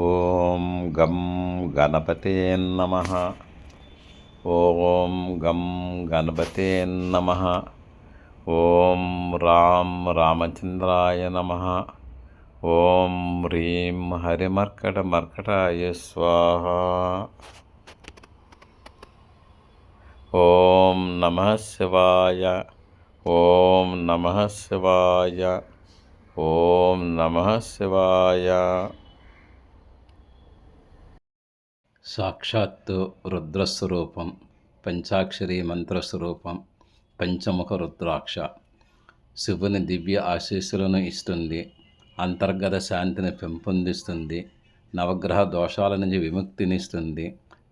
ఓం గం గణపతే నమః. ఓం గం గణపతే నమః. ఓం రాం రామచంద్రాయ నమః. ఓం హ్రీం హరిమర్కటమర్కటాయ స్వాహ. ఓం నమః శివాయ. ఓం నమః శివాయ. ఓం నమః శివాయ. సాక్షాత్తు రుద్రస్వరూపం, పంచాక్షరి మంత్రస్వరూపం, పంచముఖ రుద్రాక్ష శివుని దివ్య ఆశీస్సులను ఇస్తుంది. అంతర్గత శాంతిని పెంపొందిస్తుంది. నవగ్రహ దోషాల నుంచి విముక్తినిస్తుంది.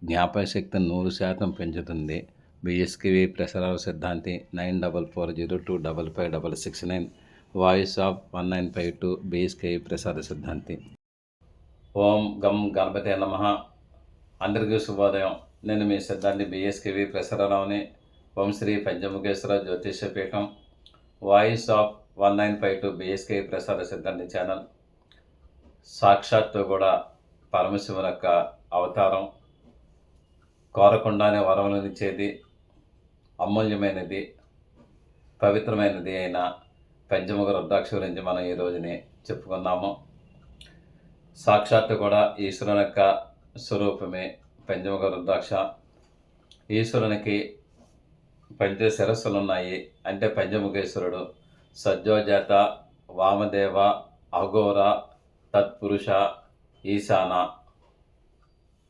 జ్ఞాపకశక్తిని 100% పెంచుతుంది. బిఎస్కేవి ప్రసారాల సిద్ధాంతి 9440255569, వాయిస్ ఆఫ్ 1952 బిఎస్కేవి ప్రసాద సిద్ధాంతి. ఓం గం గణపతే నమః. అందరికీ శుభోదయం. నేను మీ సిద్ధాంతి బిఎస్కేవి ప్రసారరావుని. ఓం శ్రీ పంచముఖేశ్వర జ్యోతిష్య పీఠం, వాయిస్ ఆఫ్ 1952 బిఎస్కేవి ప్రసాద సిద్ధాంతి ఛానల్. సాక్షాత్తు కూడా పరమశివుని యొక్క అవతారం. కోరకుండానే వరములనిచ్చేది, అమూల్యమైనది, పవిత్రమైనది అయిన పంచముఖ రుద్రాక్ష గురించి మనం ఈ రోజుని చెప్పుకున్నాము. సాక్షాత్తు కూడా ఈశ్వరుని యొక్క స్వరూపమే పంచముఖ రుద్రాక్ష. ఈశ్వరునికి పంచ శిరస్సులు ఉన్నాయి. అంటే పంచముఖేశ్వరుడు సజ్జోజాత, వామదేవ, అఘోర, తత్పురుష, ఈశాన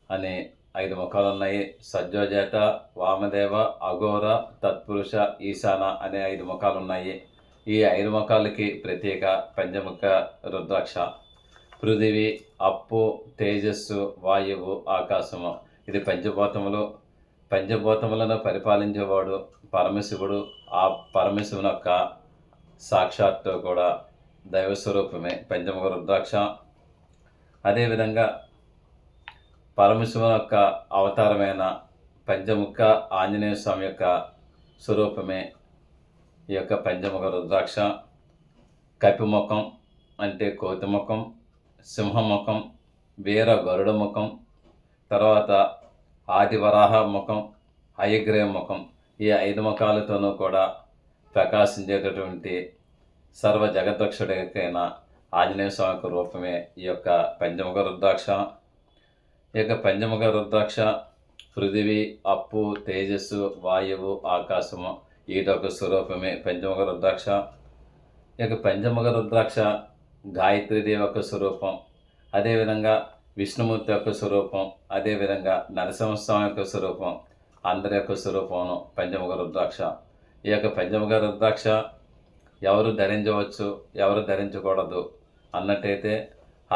అనే 5 ముఖాలు ఉన్నాయి. సజ్జోజాత, వామదేవ, అఘోర, తత్పురుష, ఈశాన అనే 5 ముఖాలు ఉన్నాయి. ఈ 5 ముఖాలకి ప్రత్యేక పంచముఖ రుద్రాక్ష. పృథివీ, అప్పు, తేజస్సు, వాయువు, ఆకాశము, ఇది పంచభూతములను పరిపాలించేవాడు పరమశివుడు. ఆ పరమశివుని యొక్క సాక్షాత్తు కూడా దైవస్వరూపమే పంచముఖ రుద్రాక్ష. అదేవిధంగా పరమశివుని యొక్క అవతారమైన పంచముఖ ఆంజనేయ స్వామి యొక్క స్వరూపమే ఈ యొక్క పంచముఖ రుద్రాక్ష. కపిముఖం అంటే కోతిముఖం, సింహముఖం, వీర గరుడ ముఖం, తర్వాత ఆదివరాహ ముఖం, హయగ్రీవ ముఖం, ఈ 5 ముఖాలతోనూ కూడా ప్రకాశించేటటువంటి సర్వ జగద్రక్షుడైన ఆంజనేయ స్వామి రూపమే ఈ యొక్క పంచముఖ రుద్రాక్ష. ఈ యొక్క పంచముఖ రుద్రాక్ష పృథివీ, అప్పు, తేజస్సు, వాయువు, ఆకాశము, వీటొక స్వరూపమే పంచముఖ రుద్రాక్ష. ఈ యొక్క పంచముఖ రుద్రాక్ష గాయత్రీదేవి యొక్క స్వరూపం, అదేవిధంగా విష్ణుమూర్తి యొక్క స్వరూపం, అదేవిధంగా నరసింహస్వామి యొక్క స్వరూపం, అందరి యొక్క స్వరూపం పంచముఖ రుద్రాక్ష. ఈ యొక్క పంచముఖ రుద్రాక్ష ఎవరు ధరించవచ్చు, ఎవరు ధరించకూడదు అన్నట్టయితే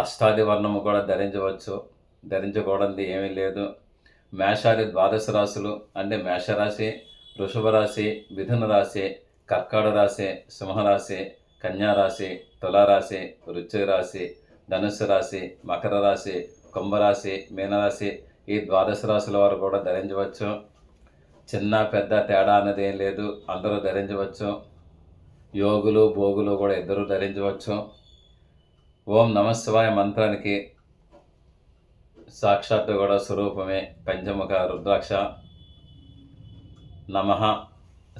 అష్టాది వర్ణము కూడా ధరించవచ్చు, ధరించకూడదు ఏమీ లేదు. మేషాది 12 రాశులు అంటే మేషరాశి, వృషభ రాశి, మిథున రాశి, కర్కాటక రాశి, సింహరాశి, కన్యారాశి, తులారాశి, వృశ్చిక రాశి, ధనుస్సు రాశి, మకర రాశి, కుంభరాశి, మీనరాశి, ఈ 12 రాశుల వారు కూడా ధరించవచ్చు. చిన్న పెద్ద తేడా అనేది ఏం లేదు, అందరూ ధరించవచ్చు. యోగులు భోగులు కూడా ఇద్దరు ధరించవచ్చు. ఓం నమః శివాయ మంత్రానికి సాక్షాత్తు కూడా స్వరూపమే పంచముఖ రుద్రాక్ష. నమః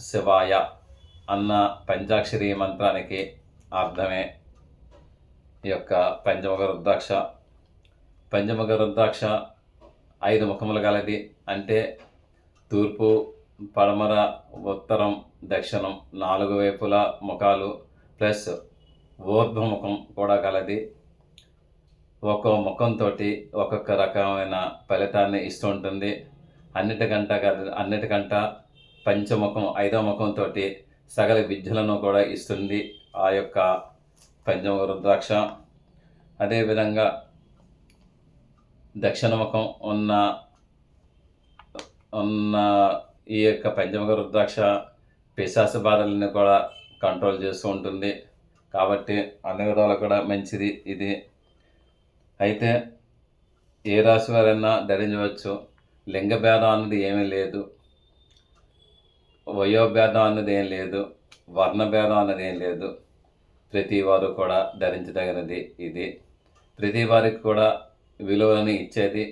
శివాయ అన్న పంచాక్షరి మంత్రానికి అర్థమే ఈ యొక్క పంచముఖ రుద్రాక్ష. పంచముఖ రుద్రాక్ష 5 ముఖములు గలది. అంటే తూర్పు, పడమర, ఉత్తరం, దక్షిణం 4 వైపుల ముఖాలు ప్లస్ ఊర్ధ్వముఖం కూడా గలది. ఒక్కో ముఖంతో ఒక్కొక్క రకమైన ఫలితాన్ని ఇస్తూ ఉంటుంది. అన్నిటికంట పంచముఖం 5వ ముఖంతో సకల విద్యలను కూడా ఇస్తుంది ఆ యొక్క పంచముఖ రుద్రాక్ష. అదేవిధంగా దక్షిణముఖం ఉన్న ఈ యొక్క పంచముఖ రుద్రాక్ష పిశాచ బాధలను కూడా కంట్రోల్ చేస్తూ ఉంటుంది. కాబట్టి అన్ని విధాలు కూడా మంచిది ఇది. అయితే ఏ రాశి వారైనా ధరించవచ్చు. లింగ భేదం అన్నది ఏమీ లేదు, వయోభేదం అన్నది ఏం లేదు, వర్ణభేదం అన్నది ఏం లేదు. ప్రతి వారు కూడా ధరించదగినది ఇది. ప్రతి వారికి కూడా విలువలను ఇచ్చేది,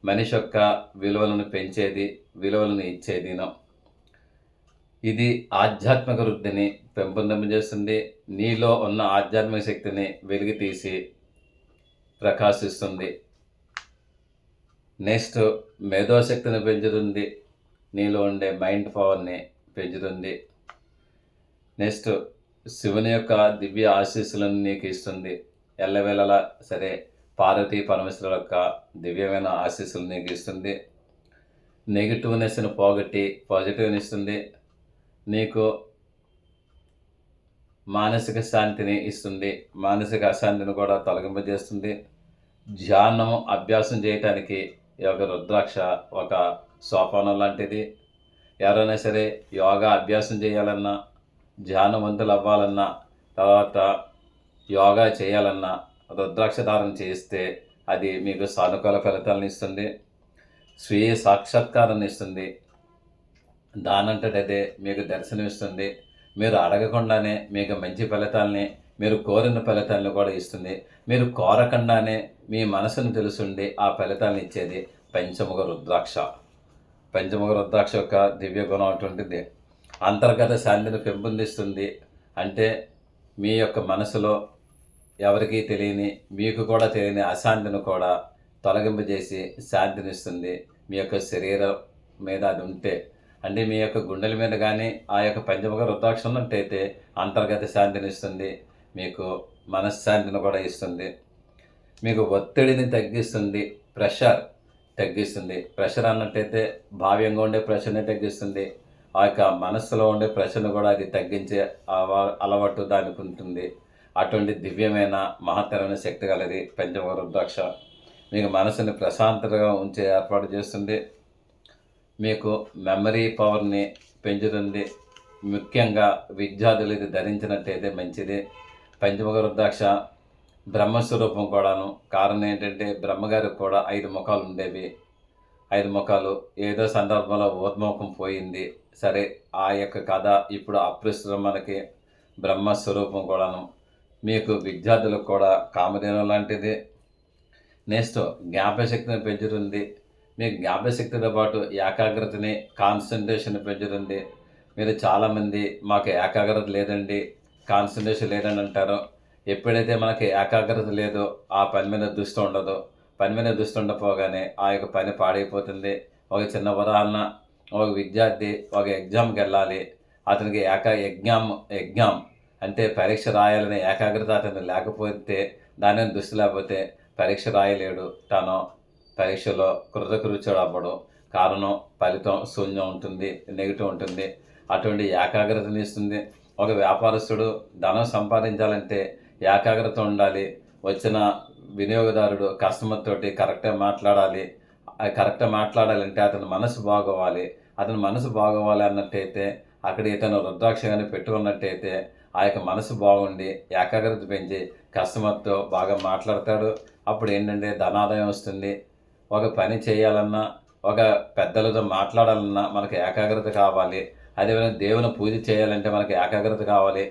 మనిషి యొక్క విలువలను పెంచేది, విలువలను ఇచ్చేదిను. ఇది ఆధ్యాత్మిక వృద్ధిని పెంపొందింపజేస్తుంది. నీలో ఉన్న ఆధ్యాత్మిక శక్తిని వెలికి తీసి ప్రకాశిస్తుంది. నెక్స్ట్ మేధోశక్తిని పెంచుతుంది. నీలో ఉండే మైండ్ పవర్ని పెంచుతుంది. నెక్స్ట్ శివుని యొక్క దివ్య ఆశీస్సులను నీకు ఇస్తుంది. ఎల్లవేళలా సరే పార్వతీ పరమేశ్వరుల యొక్క దివ్యమైన ఆశీస్సులు నీకు ఇస్తుంది. నెగిటివ్నెస్ని పోగొట్టి పాజిటివ్ని ఇస్తుంది. నీకు మానసిక శాంతిని ఇస్తుంది. మానసిక అశాంతిని కూడా తొలగింపజేస్తుంది. ధ్యానం అభ్యాసం చేయటానికి ఈ యొక్క రుద్రాక్ష ఒక సోపానం లాంటిది. ఎవరైనా సరే యోగా అభ్యాసం చేయాలన్నా, ధ్యానవంతులు అవ్వాలన్నా, తర్వాత యోగా చేయాలన్నా రుద్రాక్ష ధారణ చేస్తే అది మీకు సానుకూల ఫలితాలను ఇస్తుంది. స్వీయ సాక్షాత్కారాన్ని ఇస్తుంది. దానంతటదే మీకు దర్శనమిస్తుంది. మీరు అడగకుండానే మీకు మంచి ఫలితాలని, మీరు కోరిన ఫలితాలను కూడా ఇస్తుంది. మీరు కోరకుండానే మీ మనసును తెలుసుండి ఆ ఫలితాలను ఇచ్చేది పంచముఖ రుద్రాక్ష. పంచముఖ రుద్రాక్ష యొక్క దివ్య గుణం అటువంటిది. అంతర్గత శాంతిని పెంపొందిస్తుంది. అంటే మీ యొక్క మనసులో ఎవరికీ తెలియని, మీకు కూడా తెలియని అశాంతిని కూడా తొలగింపజేసి శాంతినిస్తుంది. మీ యొక్క శరీరం మీద అది ఉంటే, అంటే మీ యొక్క గుండెల మీద కానీ ఆ యొక్క పంచముఖ రుద్రాక్ష ఉన్నట్టయితే అంతర్గత శాంతినిస్తుంది. మీకు మనశ్శాంతిని కూడా ఇస్తుంది. మీకు ఒత్తిడిని తగ్గిస్తుంది. ప్రెషర్ తగ్గిస్తుంది. ప్రెషర్ అన్నట్టయితే భావ్యంగా ఉండే ప్రెషర్ని తగ్గిస్తుంది. ఆ యొక్క మనస్సులో ఉండే ప్రెషర్ను కూడా అది తగ్గించే అలవాటు దానికి ఉంటుంది. అటువంటి దివ్యమైన మహత్తరమైన శక్తి కలది పంచముఖ రుద్రాక్ష. మీకు మనసుని ప్రశాంతతగా ఉంచే ఏర్పాటు చేస్తుంది. మీకు మెమరీ పవర్ని పెంచుతుంది. ముఖ్యంగా విద్యార్థులు ఇది ధరించినట్టయితే మంచిది. పంచముఖ రుద్రాక్ష బ్రహ్మస్వరూపం కూడాను. కారణం ఏంటంటే బ్రహ్మగారికి కూడా 5 ముఖాలు ఉండేవి. 5 ముఖాలు ఏదో సందర్భంలో ఊర్ధ్వముఖం పోయింది. సరే, ఆ యొక్క కథ ఇప్పుడు అప్రస్తుతం. మనకి బ్రహ్మస్వరూపం కూడాను. మీకు విద్యార్థులకు కూడా కామధేను లాంటిది. నెక్స్ట్ జ్ఞాపశక్తిని పెంచుతుంది. మీ జ్ఞాపశక్తితో పాటు ఏకాగ్రతని, కాన్సన్ట్రేషన్ పెంచుతుంది. మీరు చాలామంది మాకు ఏకాగ్రత లేదండి, కాన్సన్ట్రేషన్ లేదని అంటారు. ఎప్పుడైతే మనకి ఏకాగ్రత లేదో ఆ పని మీద దృష్టి ఉండదు. పని మీద దృష్టి ఉండపోగానే ఆ యొక్క పని పాడైపోతుంది. ఒక చిన్న ఉదాహరణ, ఒక విద్యార్థి ఒక ఎగ్జామ్కి వెళ్ళాలి. అతనికి ఎగ్జామ్ అంటే పరీక్ష రాయాలనే ఏకాగ్రత అతను లేకపోతే, దాని దృష్టి లేకపోతే పరీక్ష రాయలేడు. తను పరీక్షలో కృతకృత్యుడు అవ్వడు. కారణం ఫలితం శూన్యం ఉంటుంది, నెగిటివ్ ఉంటుంది. అటువంటి ఏకాగ్రతని ఇస్తుంది. ఒక వ్యాపారస్తుడు ధనం సంపాదించాలంటే ఏకాగ్రత ఉండాలి. వచ్చిన వినియోగదారుడు కస్టమర్ తోటి కరెక్ట్గా మాట్లాడాలి. కరెక్ట్గా మాట్లాడాలంటే అతని మనసు బాగోవాలి. అతని మనసు బాగోవాలి అన్నట్టయితే అక్కడ ఇతను రుద్రాక్ష కానీ పెట్టుకున్నట్టయితే ఆ యొక్క మనసు బాగుండి ఏకాగ్రత పెంచి కస్టమర్తో బాగా మాట్లాడతాడు. అప్పుడు ఏంటంటే ధనాదాయం వస్తుంది. ఒక పని చేయాలన్నా, ఒక పెద్దలతో మాట్లాడాలన్నా మనకు ఏకాగ్రత కావాలి. అదేవిధంగా దేవుని పూజ చేయాలంటే మనకి ఏకాగ్రత కావాలి.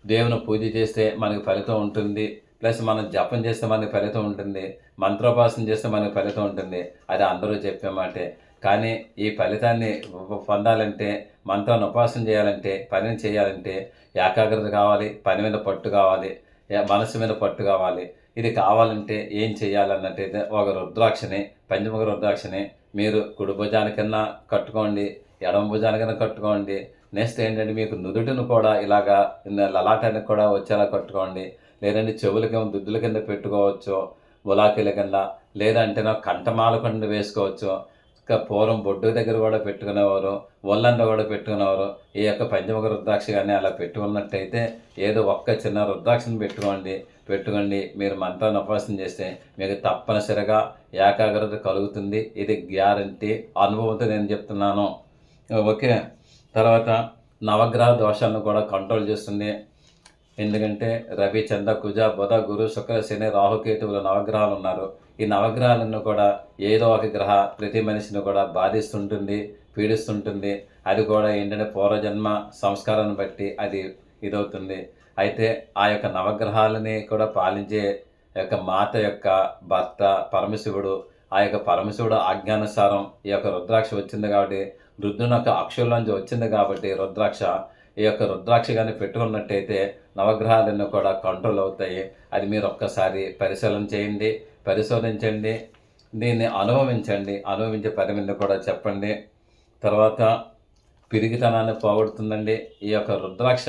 దేవుని పూజ చేస్తే మనకి ఫలితం ఉంటుంది. ప్లస్ మనం జపం చేస్తే మనకి ఫలితం ఉంటుంది. మంత్రోపాసన చేస్తే మనకి ఫలితం ఉంటుంది. అది అందరూ చెప్పే మాటే. కానీ ఈ ఫలితాన్ని పొందాలంటే, మంత్రాన్ని ఉపాసన చేయాలంటే, పనిని చేయాలంటే ఏకాగ్రత కావాలి, పని మీద పట్టు కావాలి, మనసు మీద పట్టు కావాలి. ఇది కావాలంటే ఏం చేయాలన్నట్టయితే ఒక రుద్రాక్షని, పంచముఖ రుద్రాక్షని మీరు కుడి భుజానికన్నా కట్టుకోండి, ఎడమ భుజానికన్నా కట్టుకోండి. నెక్స్ట్ ఏంటంటే మీకు నుదుటిని కూడా ఇలాగా లలాటానికి కూడా వచ్చేలా కట్టుకోండి. లేదంటే చెవులకేమో దుద్దుల కింద పెట్టుకోవచ్చు, బులాకీల కింద, లేదంటే కంఠమాల కింద వేసుకోవచ్చు. ఇంకా పూర్వం బొడ్డు దగ్గర కూడా పెట్టుకునేవారు, ఒళ్ళంతా కూడా పెట్టుకునేవారు. ఈ యొక్క పంచముఖ రుద్రాక్ష కానీ అలా పెట్టుకున్నట్టయితే ఏదో ఒక్క చిన్న రుద్రాక్షను పెట్టుకోండి. మీరు మంత్రాన్ని ఉపాసన చేస్తే మీకు తప్పనిసరిగా ఏకాగ్రత కలుగుతుంది. ఇది గ్యారంటీ, అనుభవంతో నేను చెప్తున్నాను. ఓకే. తర్వాత నవగ్రహ దోషాలను కూడా కంట్రోల్ చేస్తుంది. ఎందుకంటే రవి, చంద్ర, కుజ, బుధ, గురు, శుక్ర, శని, రాహుకేతువులు నవగ్రహాలు ఉన్నారు. ఈ నవగ్రహాలను కూడా ఏదో ఒక గ్రహ ప్రతి మనిషిని కూడా బాధిస్తుంటుంది, పీడిస్తుంటుంది. అది కూడా ఏంటంటే పూర్వజన్మ సంస్కారాన్ని బట్టి అది ఇదవుతుంది. అయితే ఆ యొక్క నవగ్రహాలని కూడా పాలించే యొక్క మాత యొక్క భర్త పరమశివుడు, ఆ యొక్క పరమశివుడు ఆజ్ఞానుసారం ఈ యొక్క రుద్రాక్ష వచ్చింది కాబట్టి, రుద్రుని యొక్క అక్షుల్లోంచి వచ్చింది కాబట్టి రుద్రాక్ష, ఈ యొక్క రుద్రాక్ష కానీ పెట్టుకున్నట్టయితే నవగ్రహాలన్నీ కూడా కంట్రోల్ అవుతాయి. అది మీరు ఒక్కసారి పరిశోధించండి, దీన్ని అనుభవించి 10 మంది కూడా చెప్పండి. తర్వాత పిరిగితనాన్ని పోగొడుతుందండి. ఈ యొక్క రుద్రాక్ష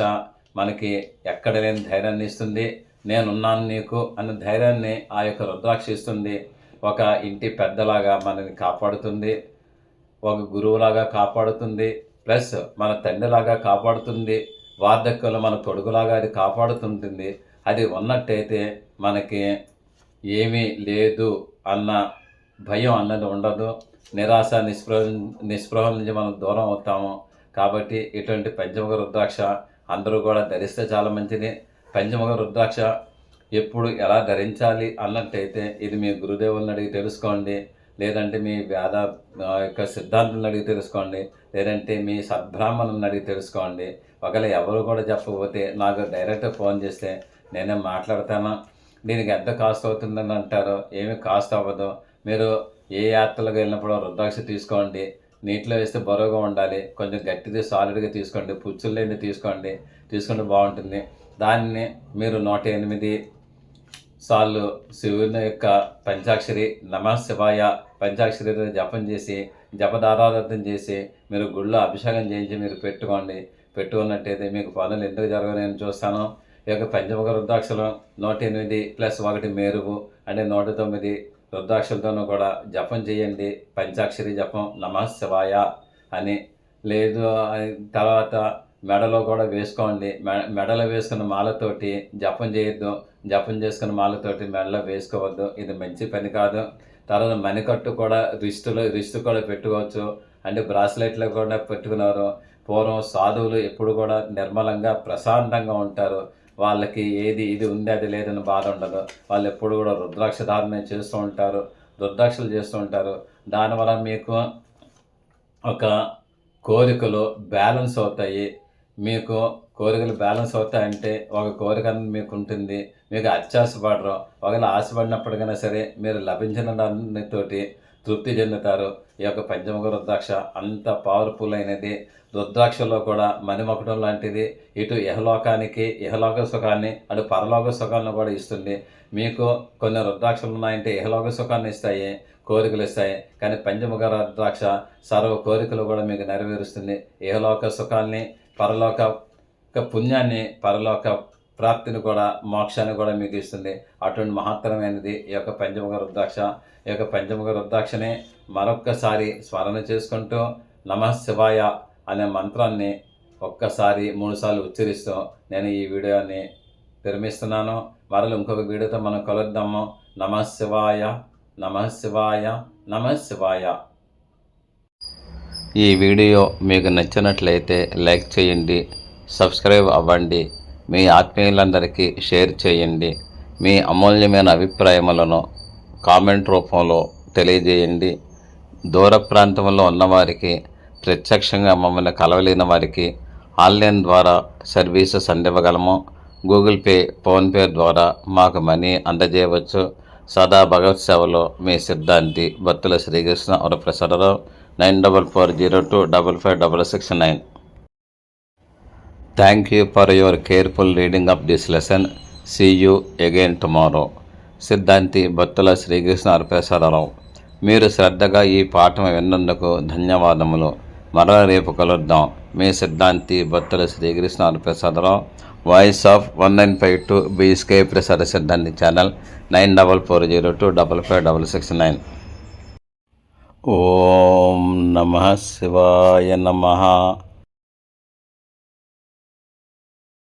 మనకి ఎక్కడ లేని ధైర్యాన్ని ఇస్తుంది. నేనున్నాను నీకు అన్న ధైర్యాన్ని ఆ యొక్క రుద్రాక్ష ఇస్తుంది. ఒక ఇంటి పెద్దలాగా మనల్ని కాపాడుతుంది, ఒక గురువులాగా కాపాడుతుంది, ప్లస్ మన తండ్రిలాగా కాపాడుతుంది, వార్ధక్యంలో మన తొడుగులాగా అది కాపాడుతుంటుంది. అది ఉన్నట్టయితే మనకి ఏమీ లేదు అన్న భయం అన్నది ఉండదు. నిరాశ నిస్పృహల నుంచి మనం దూరం అవుతాము. కాబట్టి ఇటువంటి పంచముఖ రుద్రాక్ష అందరూ కూడా ధరిస్తే చాలా మంచిది. పంచముఖ రుద్రాక్ష ఎప్పుడు ఎలా ధరించాలి అన్నట్టయితే ఇది మీ గురుదేవులను అడిగి తెలుసుకోండి, లేదంటే మీ వేద యొక్క సిద్ధాంతులను అడిగి తెలుసుకోండి, లేదంటే మీ సద్బ్రాహ్మణులను అడిగి తెలుసుకోండి. ఒకవేళ ఎవరు కూడా చెప్పకపోతే నాకు డైరెక్ట్గా ఫోన్ చేస్తే నేనే మాట్లాడతాను. దీనికి ఎంత కాస్ట్ అవుతుందని అంటారు, ఏమి కాస్ట్ అవ్వదు. మీరు ఏ యాత్రలకు వెళ్ళినప్పుడు రుద్రాక్ష తీసుకోండి, నీటిలో వేస్తే బరువుగా ఉండాలి, కొంచెం గట్టిది సాలిడ్గా తీసుకోండి, పుచ్చులు లేని తీసుకుంటే బాగుంటుంది. దాన్ని మీరు 108 సార్లు శివుని యొక్క పంచాక్షరి నమః శివాయ పంచాక్షరి జపం చేసి జపదారాధన చేసి మీరు గుళ్ళో అభిషేకం చేయించి మీరు పెట్టుకున్నట్టయితే మీకు పనులు ఎందుకు జరగవు నేను చూస్తాను. ఈ యొక్క పంచముఖ రుద్రాక్షలు 108 + 1 మేరువు అంటే 109 రుద్రాక్షలతోనూ కూడా జపం చేయండి. పంచాక్షరి జపం నమః శివాయ అని. లేదు తర్వాత మెడలో కూడా వేసుకోండి. మెడలో వేసుకున్న మాలతోటి జపం చేయొద్దు, జపం చేసుకున్న మాలతోటి మెడలో వేసుకోవద్దు, ఇది మంచి పని కాదు. తర్వాత మణికట్టు కూడా రిస్టు కూడా పెట్టుకోవచ్చు, అంటే బ్రాస్లెట్లో కూడా పెట్టుకున్నారు. పూర్వం సాధువులు ఎప్పుడు కూడా నిర్మలంగా ప్రశాంతంగా ఉంటారు. వాళ్ళకి ఇది ఉంది అది లేదని బాధ ఉండదు. వాళ్ళు ఎప్పుడు కూడా రుద్రాక్ష ధారణ చేస్తూ ఉంటారు, రుద్రాక్షలు చేస్తూ ఉంటారు. దానివల్ల మీకు ఒక కోరికలు బ్యాలెన్స్ అవుతాయి. మీకు కోరికలు బ్యాలెన్స్ అవుతాయంటే ఒక కోరిక మీకు ఉంటుంది, మీకు అత్యాశపడరు. ఒకవేళ ఆశపడినప్పటికైనా సరే మీరు లభించిన దానితోటి తృప్తి చెందుతారు. ఈ యొక్క పంచముఖ రుద్రాక్ష అంత పవర్ఫుల్ అయినది. రుద్రాక్షలో కూడా మణిమకుటం లాంటిది. ఇటు ఇహలోక సుఖాన్ని అటు పరలోక సుఖాలను కూడా ఇస్తుంది. మీకు కొన్ని రుద్రాక్షలు ఉన్నాయంటే ఇహలోక సుఖాన్ని ఇస్తాయి, కోరికలు ఇస్తాయి. కానీ పంచముఖ రుద్రాక్ష సర్వ కోరికలు కూడా మీకు నెరవేరుస్తుంది. ఇహలోక సుఖాన్ని, పరలోక పుణ్యాన్ని, పరలోక ప్రాప్తిని కూడా, మోక్షాన్ని కూడా మీకు ఇస్తుంది. అటువంటి మహత్తరమైనది ఈ యొక్క పంచముఖ రుద్రాక్ష. ఈ యొక్క పంచముఖ రుద్రాక్షని మరొక్కసారి స్మరణ చేసుకుంటూ నమః శివాయ అనే మంత్రాన్ని ఒక్కసారి 3 సార్లు ఉచ్చరిస్తూ నేను ఈ వీడియోని విరమిస్తున్నాను. మరలా ఇంకొక వీడియోతో మనం కలుద్దాము. నమః శివాయ, నమః శివాయ, నమః శివాయ. ఈ వీడియో మీకు నచ్చినట్లయితే లైక్ చేయండి, సబ్స్క్రైబ్ అవ్వండి, మీ ఆత్మీయులందరికీ షేర్ చేయండి. మీ అమూల్యమైన అభిప్రాయములను కామెంట్ రూపంలో తెలియజేయండి. దూర ప్రాంతంలో ఉన్నవారికి, ప్రత్యక్షంగా మమ్మల్ని కలవలేని వారికి ఆన్లైన్ ద్వారా సర్వీసెస్ అందివ్వగలము. గూగుల్ పే, ఫోన్పే ద్వారా మాకు మనీ అందజేయవచ్చు. సదా భగవత్ సేవలో మీ సిద్ధాంతి Battula Srikrishna Varaprasad Rao. 9440255669. Thank you for your careful reading of this lesson. See you again tomorrow. సిద్ధాంతి బత్తుల శ్రీకృష్ణ వరప్రసాదరావు. మీరు శ్రద్ధగా ఈ పాఠం విన్నందుకు ధన్యవాదములు. మరల రేపు కలుద్దాం. మీ సిద్ధాంతి Battula Srikrishna Varaprasadarao. Voice of 1952 BSK ప్రసాద సిద్ధాంతి ఛానల్ 9440255669. ఓం నమః శివాయ నమః.